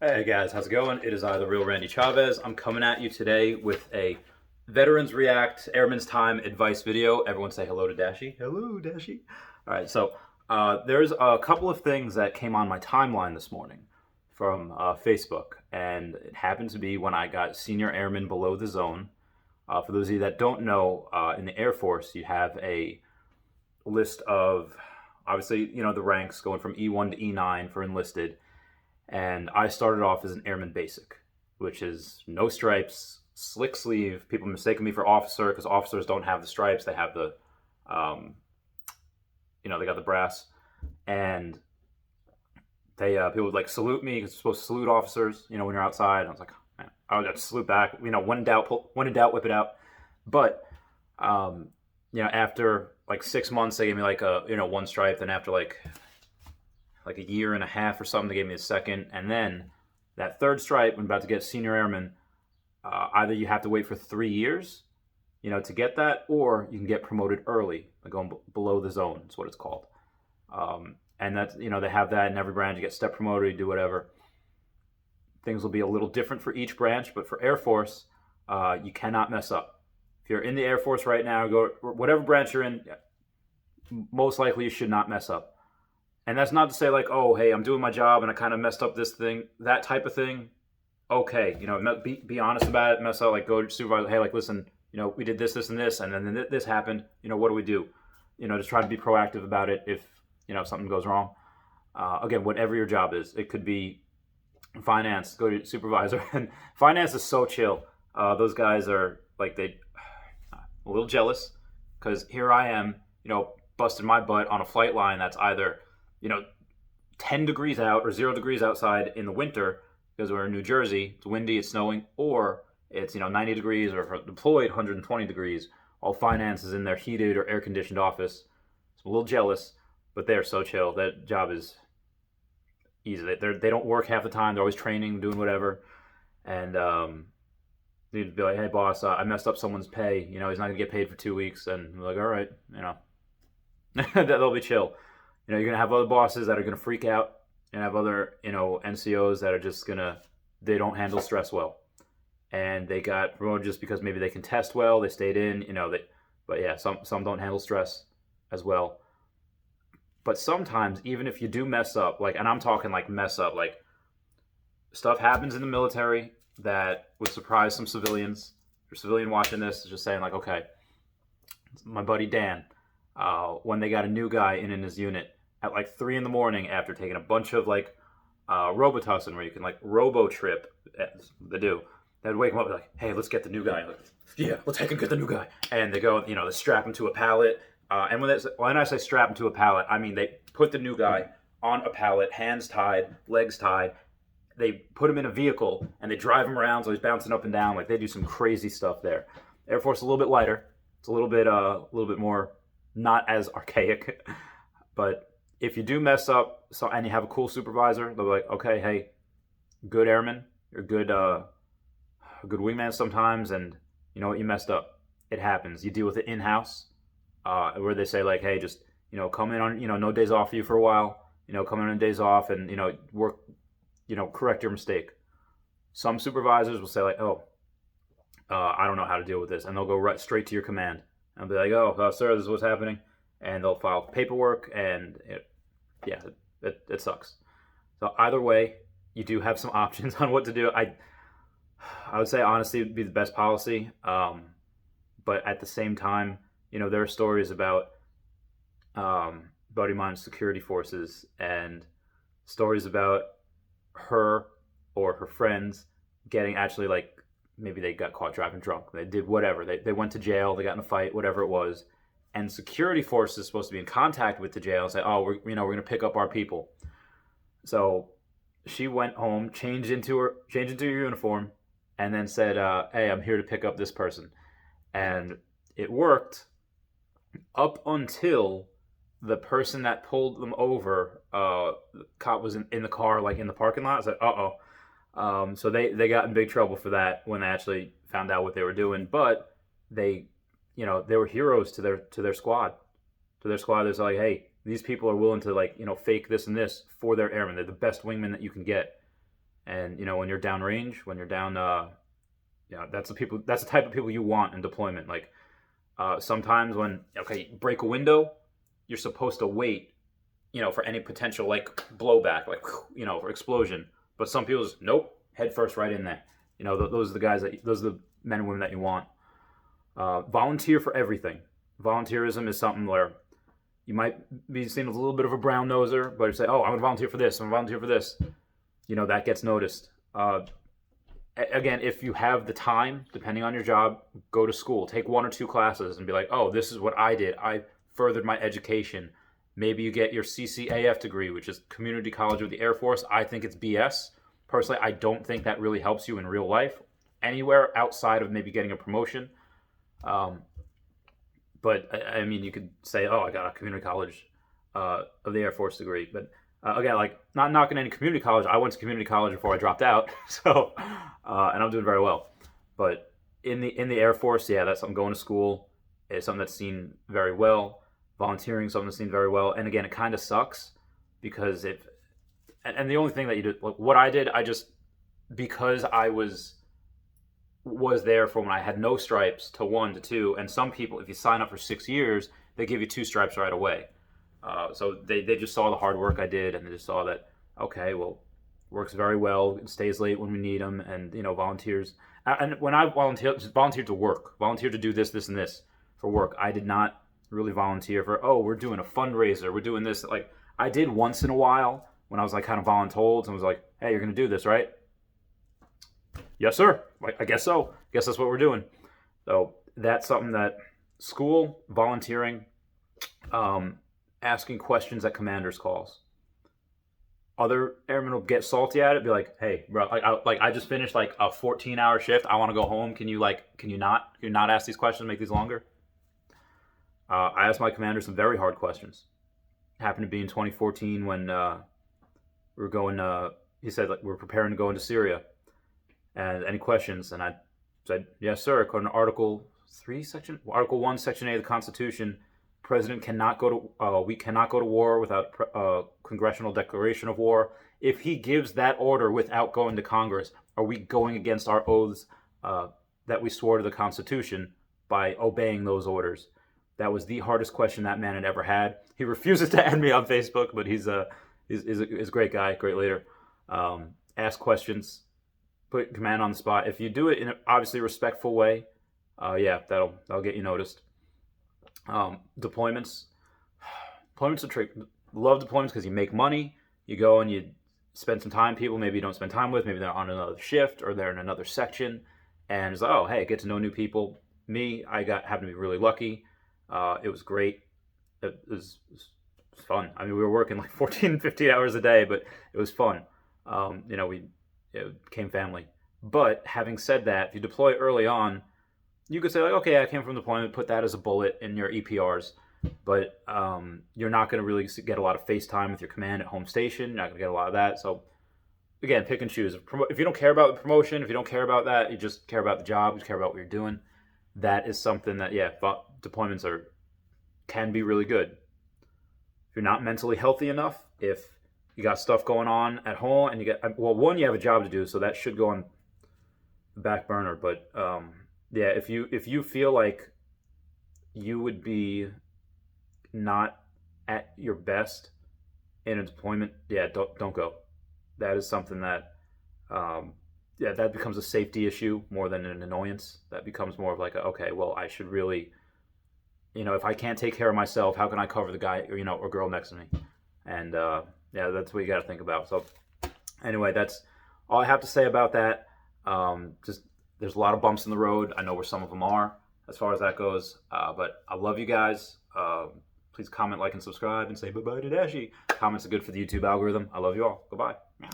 Hey guys, how's it going? It is I, the real Randy Chavez. I'm coming at you today with a Veterans React Airman's Time advice video. Everyone say hello to Dashi. Hello, Dashi. All right, so there's a couple of things that came on my timeline this morning from Facebook, and it happened to be when I got senior airman below the zone. For those of you that don't know, in the Air Force, you have a list of, obviously, the ranks going from E1 to E9 for enlisted. And I started off as an airman basic, which is no stripes, slick sleeve. People mistaken me for officer because officers don't have the stripes; they have the, they got the brass, and people would like salute me because you're supposed to salute officers. When you're outside, and I was like, man, I would have to salute back. When in doubt, whip it out. But after like 6 months, they gave me like a one stripe. Then after like a year and a half or something, they gave me a second. And then that third stripe, when about to get senior airman, either you have to wait for 3 years, to get that, or you can get promoted early, like going below the zone is what it's called. And that's, they have that in every branch. You get step promoted, you do whatever. Things will be a little different for each branch, but for Air Force, you cannot mess up. If you're in the Air Force right now, go whatever branch you're in, most likely you should not mess up. And that's not to say like, oh, hey, I'm doing my job and I kind of messed up this thing, that type of thing. Okay, be honest about it. Mess up, like go to supervisor. Hey, like listen, we did this, and this, and then this happened. What do we do? Just try to be proactive about it if something goes wrong. Again, whatever your job is, it could be finance. Go to supervisor, and finance is so chill. Those guys are like a little jealous because here I am, busting my butt on a flight line that's either 10 degrees out or 0 degrees outside in the winter because we're in New Jersey, it's windy, it's snowing, or it's 90 degrees or deployed 120 degrees while finance is in their heated or air-conditioned office. So I'm a little jealous, but they're so chill. That job is easy. They don't work half the time. They're always training, doing whatever. And they'd be like, hey, boss, I messed up someone's pay. He's not going to get paid for 2 weeks. And we're like, all right, they'll be chill. You're going to have other bosses that are going to freak out and have other, NCOs that are just they don't handle stress well. And they got promoted just because maybe they can test well, they stayed in, but yeah, some don't handle stress as well. But sometimes, even if you do mess up, and I'm talking like mess up, like stuff happens in the military that would surprise some civilians. Your civilian watching this is just saying like, okay, my buddy Dan, when they got a new guy in his unit at like 3 a.m. after taking a bunch of Robitussin, where you can robo trip, they do. They'd wake him up like, hey, let's get the new guy. Like, yeah, let's take and get the new guy. And they go, they strap him to a pallet. And when I say strap him to a pallet, I mean they put the new guy on a pallet, hands tied, legs tied. They put him in a vehicle and they drive him around so he's bouncing up and down. Like they do some crazy stuff there. Air Force a little bit lighter. It's a little bit more not as archaic. But if you do mess up and you have a cool supervisor, they'll be like, okay, hey, good airman, you're a good wingman sometimes, and you know what, you messed up. It happens. You deal with it in-house, where they say like, hey, just come in on no days off for you for a while. Come in on days off and work, correct your mistake. Some supervisors will say like, oh, I don't know how to deal with this, and they'll go right straight to your command and be like, oh, sir, this is what's happening, and they'll file paperwork, and it sucks. So either way, you do have some options on what to do. I would say honesty would be the best policy, but at the same time, there are stories about buddy of mine's security forces and stories about her or her friends getting actually maybe they got caught driving drunk. They did whatever. They went to jail. They got in a fight, whatever it was. And security forces is supposed to be in contact with the jail and say, oh, we're going to pick up our people. So she went home, changed into her uniform, and then said, hey, I'm here to pick up this person. And it worked up until the person that pulled them over, the cop was in the car, in the parking lot. I said, uh-oh. So they got in big trouble for that when they actually found out what they were doing. But they were heroes to their squad. To their squad, they're like, hey, these people are willing to fake this and this for their airmen. They're the best wingmen that you can get. And when you're downrange, when you're down, that's the type of people you want in deployment. Like sometimes when break a window, you're supposed to wait, for any potential like blowback, like or explosion. But some people just nope, head first right in there. Those are the guys those are the men and women that you want. Volunteer for everything. Volunteerism is something where you might be seen as a little bit of a brown noser, but you say, "Oh, I'm gonna volunteer for this. I'm gonna volunteer for this." That gets noticed. Again, if you have the time, depending on your job, go to school, take 1 or 2 classes, and be like, "Oh, this is what I did. I furthered my education." Maybe you get your CCAF degree, which is Community College of the Air Force. I think it's BS. Personally, I don't think that really helps you in real life, anywhere outside of maybe getting a promotion. But I mean, you could say, "Oh, I got a Community College of the Air Force degree," but again, like not knocking any community college. I went to community college before I dropped out, so and I'm doing very well. But in the Air Force, yeah, that's something. Going to school is something that's seen very well. Volunteering, something that's seen very well. And again, it kind of sucks because and the only thing that you do, like what I did, I just because I was there from when I had no stripes to 1 to 2, and some people, if you sign up for 6 years, they give you 2 stripes right away. So they just saw the hard work I did, and they just saw that, okay, well, works very well, stays late when we need them, and volunteers. And when I volunteered to work, volunteered to do this, this, and this for work. I did not really volunteer for, oh, we're doing a fundraiser, we're doing this. Like I did once in a while when I was like kind of voluntold, and was like, hey, you're gonna do this, right? Yes, sir. Like, I guess so. I guess that's what we're doing. So that's something that school, volunteering, asking questions at commanders' calls. Other airmen will get salty at it, be like, "Hey, bro, I just finished like a 14-hour shift. I want to go home. Can you not ask these questions, make these longer?" I asked my commander some very hard questions. It happened to be in 2014 when we were going. He said like we're preparing to go into Syria, and any questions? And I said, "Yes, sir." According to Article 1, Section 8 of the Constitution. President cannot go to. We cannot go to war without a congressional declaration of war. If he gives that order without going to Congress, are we going against our oaths that we swore to the Constitution by obeying those orders? That was the hardest question that man had ever had. He refuses to add me on Facebook, but he's a great guy, great leader. Ask questions, put command on the spot. If you do it in an obviously respectful way, that'll get you noticed. Deployments are trick. Love deployments because you make money. You go and you spend some time. People maybe you don't spend time with. Maybe they're on another shift or they're in another section, and it's like, oh, hey, get to know new people. Me, I happened to be really lucky. It was great. It was fun. I mean, we were working like 14, 15 hours a day, but it was fun. It became family. But having said that, if you deploy early on, you could say like, okay, I came from deployment, put that as a bullet in your EPRs, but you're not going to really get a lot of face time with your command at home station. You're not going to get a lot of that. So again, pick and choose. If you don't care about the promotion, if you don't care about that, you just care about the job, you care about what you're doing. That is something that, deployments can be really good. If you're not mentally healthy enough, if you got stuff going on at home and you have a job to do, so that should go on the back burner, but if you feel like you would be not at your best in a deployment, don't go. That is something that that becomes a safety issue more than an annoyance. That becomes more of like, okay, well, I should really, if I can't take care of myself, how can I cover the guy or girl next to me? And that's what you got to think about. So anyway, that's all I have to say about that. There's a lot of bumps in the road. I know where some of them are as far as that goes. But I love you guys. Please comment, like, and subscribe, and say bye-bye to Dashi. Comments are good for the YouTube algorithm. I love you all. Goodbye. Yeah.